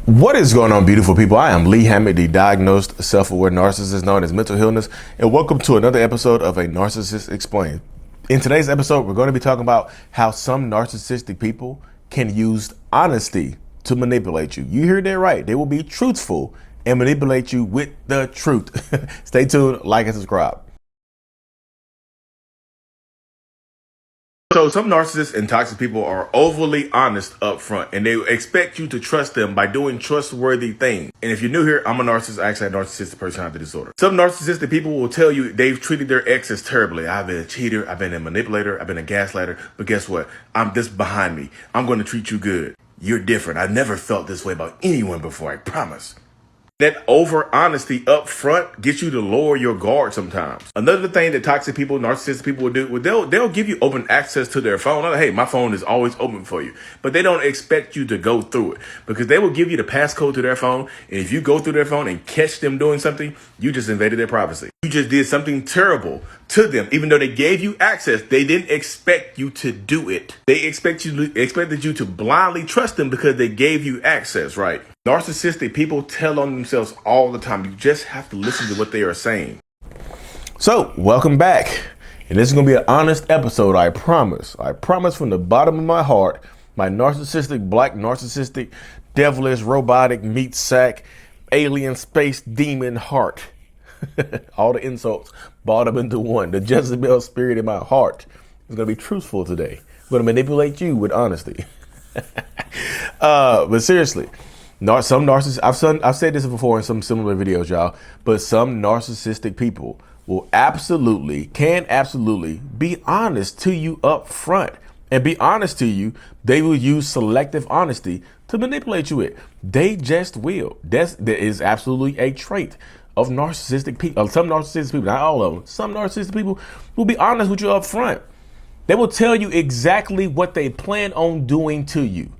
What is going on, beautiful people? I am Lee Hammett, the diagnosed self-aware narcissist known as mental illness, and welcome to another episode of A Narcissist Explained. In today's episode, we're going to be talking about how some narcissistic people can use honesty to manipulate you. You heard that right. They will be truthful and manipulate you with the truth. Stay tuned, like and subscribe. So some narcissists and toxic people are overly honest up front, and they expect you to trust them by doing trustworthy things. And if you're new here, I'm a narcissist. I actually have narcissistic personality disorder. Some narcissistic people will tell you they've treated their exes terribly. I've been a cheater. I've been a manipulator. I've been a gaslighter. But guess what? I'm this behind me. I'm going to treat you good. You're different. I've never felt this way about anyone before. I promise. That over honesty up front gets you to lower your guard sometimes. Another thing that toxic people, narcissistic people will do, they'll give you open access to their phone. Like, hey, my phone is always open for you. But they don't expect you to go through it because they will give you the passcode to their phone. And if you go through their phone and catch them doing something, you just invaded their privacy. You just did something terrible to them. Even though they gave you access, they didn't expect you to do it. They expected you to blindly trust them because they gave you access, right? Narcissistic people tell on themselves all the time. You just have to listen to what they are saying. So, welcome back. And this is going to be an honest episode, I promise. I promise from the bottom of my heart, my narcissistic, black, narcissistic, devilish, robotic, meat sack, alien, space, demon heart. All the insults balled up into one. The Jezebel spirit in my heart is going to be truthful today. I'm going to manipulate you with honesty. But seriously. Some narcissists, I've said this before in some similar videos, y'all, but some narcissistic people will can absolutely be honest to you up front and be honest to you. They will use selective honesty to manipulate you with. They just will. That is absolutely a trait of narcissistic people. Some narcissistic people, not all of them, some narcissistic people will be honest with you up front. They will tell you exactly what they plan on doing to you.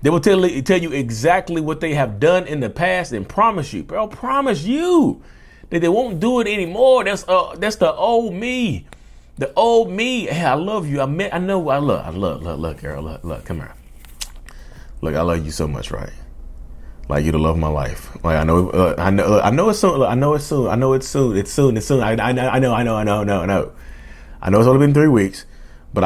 They will tell you exactly what they have done in the past and promise you, bro, promise you that they won't do it anymore. That's the old me. The old me. Hey, I love you. I love, girl. Look, come here. Look, I love you so much, right? Like you're the love of my life. Like I know it's soon. I know it's soon. It's soon. I know. I know it's only been 3 weeks, but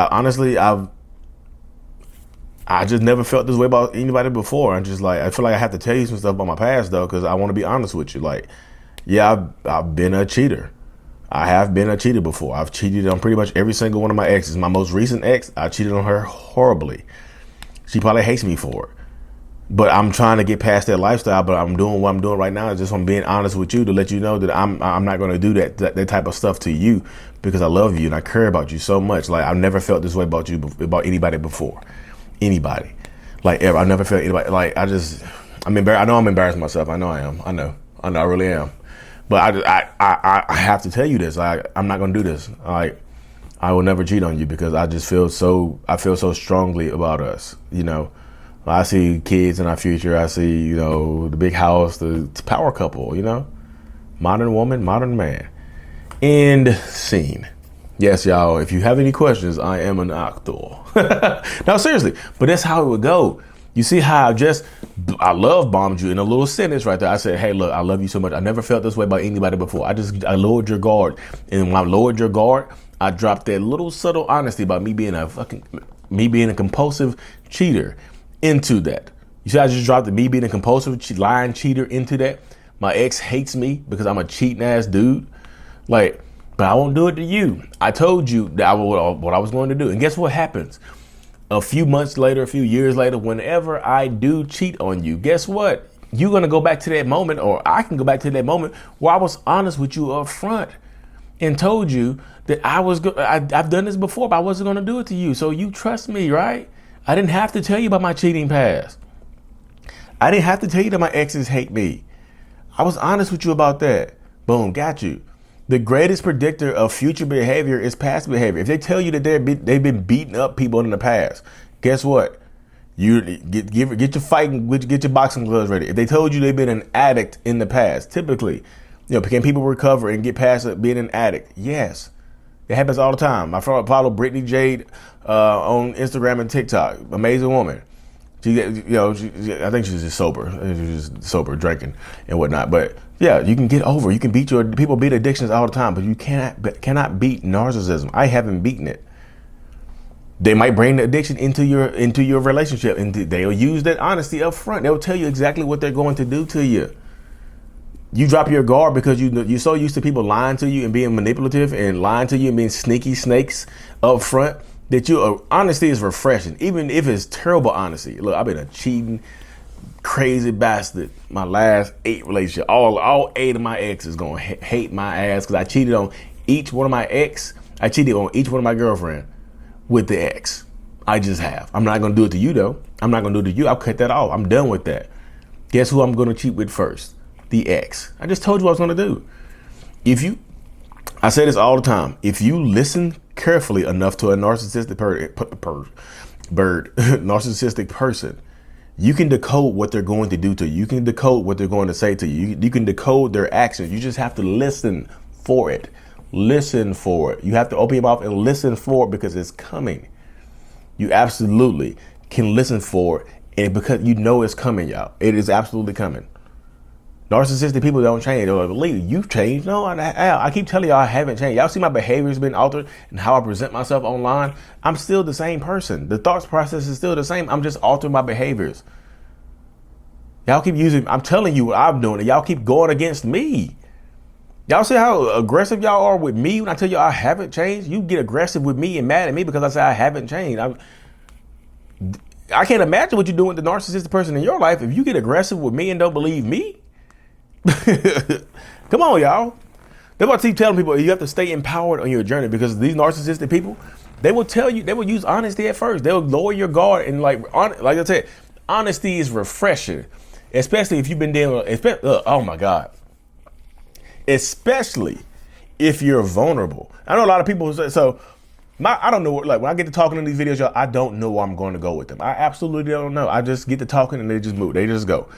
I just never felt this way about anybody before. I feel like I have to tell you some stuff about my past though, because I want to be honest with you. Like, yeah, I've been a cheater. I have been a cheater before. I've cheated on pretty much every single one of my exes. My most recent ex, I cheated on her horribly. She probably hates me for it. But I'm trying to get past that lifestyle. But I'm doing what I'm doing right now is just I'm being honest with you to let you know that I'm not going to do that type of stuff to you because I love you and I care about you so much. Like I've never felt this way about you, about anybody before. Anybody, like ever. I never felt anybody like I'm embarrassed. I know I'm embarrassing myself. I know I am. I know I really am. But I have to tell you this. I'm not gonna do this. Like I will never cheat on you because I feel so strongly about us. You know, I see kids in our future. I see the big house, the power couple. Modern woman, modern man. End scene. Yes, y'all, if you have any questions, I am an actor. No, seriously, but that's how it would go. You see how I love bombed you in a little sentence right there. I said, hey, look, I love you so much. I never felt this way about anybody before. I lowered your guard. And when I lowered your guard, I dropped that little subtle honesty about me being a compulsive cheater into that. You see, I just dropped me being a compulsive lying cheater into that. My ex hates me because I'm a cheating ass dude. But I won't do it to you. I told you that what I was going to do. And guess what happens? A few months later, a few years later, whenever I do cheat on you, guess what? You're going to go back to that moment, or I can go back to that moment where I was honest with you up front and told you that I've done this before, but I wasn't going to do it to you. So you trust me, right? I didn't have to tell you about my cheating past. I didn't have to tell you that my exes hate me. I was honest with you about that. Boom, got you. The greatest predictor of future behavior is past behavior. If they tell you that they've been beating up people in the past, guess what? You get your boxing gloves ready. If they told you they've been an addict in the past, typically, can people recover and get past being an addict? Yes, it happens all the time. I follow Brittany Jade on Instagram and TikTok. Amazing woman. I think she's just sober. She's just sober, drinking and whatnot. But yeah, you can get over. You can people beat addictions all the time, but you cannot beat narcissism. I haven't beaten it. They might bring the addiction into your relationship, and they'll use that honesty up front. They'll tell you exactly what they're going to do to you. You drop your guard because you're so used to people lying to you and being manipulative and lying to you and being sneaky snakes up front that honesty is refreshing, even if it's terrible honesty. Look, I've been a cheating, crazy bastard. My last 8 relationships, all 8 of my exes gonna hate my ass because I cheated on each one of my ex. I cheated on each one of my girlfriend with the ex. I just have. I'm not gonna do it to you though. I'm not gonna do it to you. I'll cut that off. I'm done with that. Guess who I'm gonna cheat with first? The ex. I just told you what I was gonna do. I say this all the time. If you listen carefully enough to a narcissistic narcissistic person, you can decode what they're going to do to you. You can decode what they're going to say to you. You can decode their actions. You just have to listen for it. Listen for it. You have to open your mouth and listen for it because it's coming. You absolutely can listen for it, and because you know it's coming, y'all. It is absolutely coming. Narcissistic people don't change. They're like, believe you've changed. No, I keep telling y'all I haven't changed. Y'all see my behavior has been altered and how I present myself online. I'm still the same person. The thought process is still the same. I'm just altering my behaviors. Y'all keep I'm telling you what I'm doing, and y'all keep going against me. Y'all see how aggressive y'all are with me when I tell you I haven't changed? You get aggressive with me and mad at me because I say I haven't changed. I can't imagine what you're doing with the narcissistic person in your life if you get aggressive with me and don't believe me. Come on, y'all. That's why I keep telling people you have to stay empowered on your journey, because these narcissistic people, they will tell you, they will use honesty at first. They'll lower your guard, and like I said, honesty is refreshing, especially if you've been dealing with, oh my God, especially if you're vulnerable. I know a lot of people say, I don't know, like when I get to talking in these videos, y'all, I don't know where I'm going to go with them. I absolutely don't know. I just get to talking and they just move. They just go.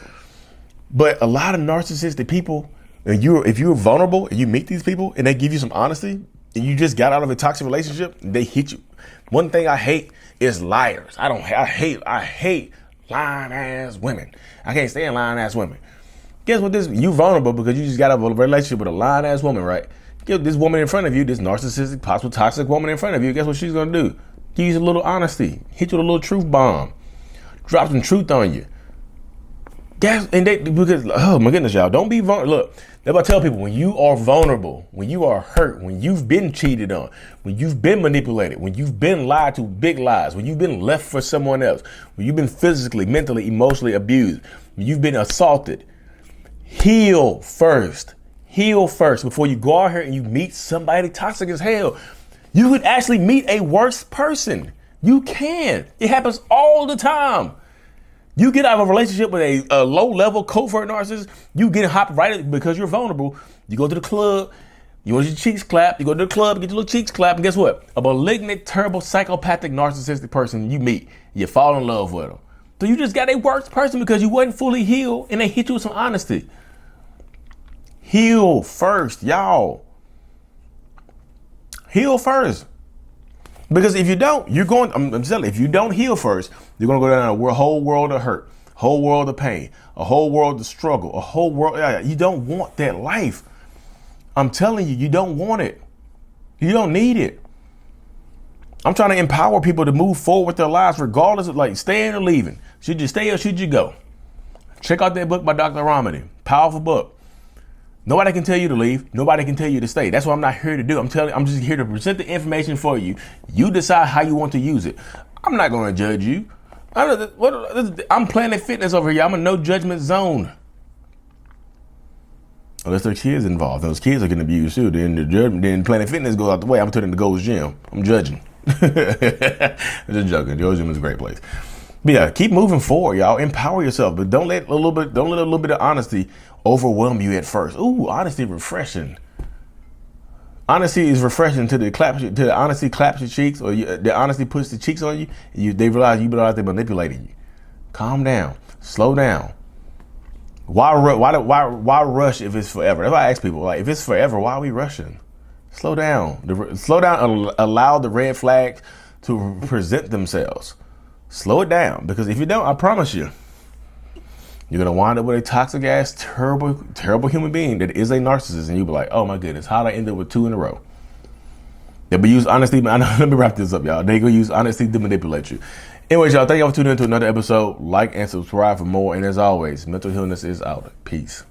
But a lot of narcissistic people, if you're vulnerable and you meet these people and they give you some honesty and you just got out of a toxic relationship, they hit you. One thing I hate is liars. I hate lying ass women. I can't stand lying ass women. Guess what? You vulnerable because you just got out of a relationship with a lying ass woman, right? Get this woman in front of you, this narcissistic, possible toxic woman in front of you. Guess what she's gonna do? Use a little honesty, hit you with a little truth bomb, drop some truth on you. Because oh my goodness, y'all, don't be vulnerable. Look, that's what I tell people: when you are vulnerable, when you are hurt, when you've been cheated on, when you've been manipulated, when you've been lied to, big lies, when you've been left for someone else, when you've been physically, mentally, emotionally abused, when you've been assaulted, heal first. Heal first before you go out here and you meet somebody toxic as hell. You could actually meet a worse person. You can. It happens all the time. You get out of a relationship with a low-level covert narcissist, you get hopped right because you're vulnerable. You go to the club, you want your cheeks clapped, you go to the club, get your little cheeks clapped, and guess what? A malignant, terrible, psychopathic, narcissistic person you meet, you fall in love with them. So you just got a worse person because you wasn't fully healed and they hit you with some honesty. Heal first, y'all. Heal first. Because if you don't, I'm telling you, if you don't heal first, you're going to go down a whole world of hurt, whole world of pain, a whole world of struggle, a whole world. You don't want that life. I'm telling you, you don't want it. You don't need it. I'm trying to empower people to move forward with their lives, regardless of like staying or leaving. Should you stay or should you go? Check out that book by Dr. Ramadi. Powerful book. Nobody can tell you to leave. Nobody can tell you to stay. That's what I'm not here to do. I'm just here to present the information for you. You decide how you want to use it. I'm not going to judge you. I'm Planet Fitness over here. I'm a no judgment zone. Unless there's kids involved. Those kids are getting abused too. Then Planet Fitness goes out the way. I'm turning to Gold's Gym. I'm judging. I'm just joking. Gold's Gym is a great place. But yeah, keep moving forward, y'all. Empower yourself, but don't let a little bit of honesty overwhelm you at first. Ooh, honesty refreshing. Honesty is refreshing to the honesty claps your cheeks, or the honesty puts the cheeks on you. They realize you've been out there manipulating you. Calm down, slow down. Why rush if it's forever? If I ask people, like, if it's forever, why are we rushing? Slow down. Slow down. Allow the red flags to present themselves. Slow it down, because if you don't, I promise you, you're gonna wind up with a toxic ass, terrible human being that is a narcissist, and you'll be like, oh my goodness, how did I end up with 2 in a row? They'll be use honesty. Let me wrap this up, y'all. They gonna use honesty to manipulate you. Anyways, y'all, thank y'all for tuning in to another episode. Like and subscribe for more. And as always, mental illness is out. Peace.